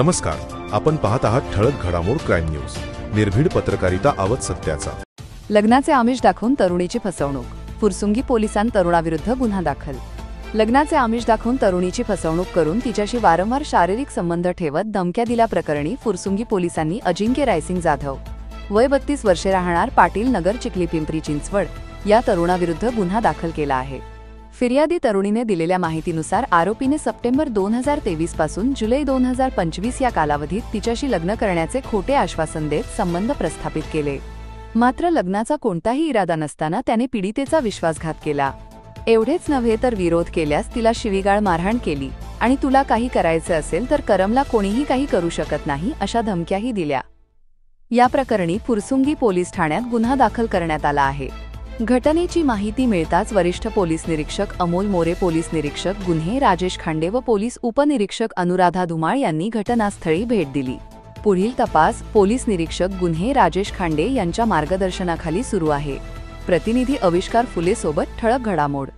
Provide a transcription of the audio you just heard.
नमस्कार, आपण पाहत आहात ठळक घडामोड क्राईम न्यूज। निर्भीड पत्रकारिता आवत सत्याचा। लग्नाचे आमिष दाखवून तरुणीची फसवणूक, फुरसुंगी पोलिसांत तरुणाविरुद्ध गुन्हा दाखल। लग्नाचे आमिष दाखवून तरुणीची फसवणूक करून तिच्याशी वारंवार शारीरिक संबंध ठेवत धमक्या दिल्याप्रकरणी फुरसुंगी पोलिसांनी अजिंक्य रायसिंग जाधव, वय 32 वर्षे, राहणार पाटील नगर, चिखली, पिंपरी चिंचवड या तरुणाविरुद्ध गुन्हा दाखल केला आहे। फिर्यादी तरुणीने दिलेल्या माहितीनुसार आरोपीने सप्टेंबर 2023 पासून जुलै 2025 या कालावधीत तिच्याशी लग्न करण्याचे खोटे आश्वासन देत संबंध प्रस्थापित केले। मात्र लग्नाचा कोणताही इरादा नसताना त्याने पीडितेचा विश्वासघात केला। एवढेच नव्हे तर विरोध केल्यास तिला शिवीगाळ, मारहाण केली आणि तुला काही करायचे असेल तर करमला कोणीही काही करू शकत नाही अशा धमक्याही दिल्या। या प्रकरणी फुरसुंगी पोलीस ठाण्यात गुन्हा दाखल करण्यात आला आहे। घटनेची माहिती मिळताच वरिष्ठ पोलीस निरीक्षक अमोल मोरे, पोलीस निरीक्षक गुन्हे राजेश खांडे व पोलीस उपनिरीक्षक अनुराधा धुमाळ यांनी घटनास्थळी भेट दिली। पुढील तपास पोलीस निरीक्षक गुन्हे राजेश खांडे यांच्या मार्गदर्शनाखाली सुरू आहे। प्रतिनिधी अविष्कार फुले सोबत ठळक घडामोड।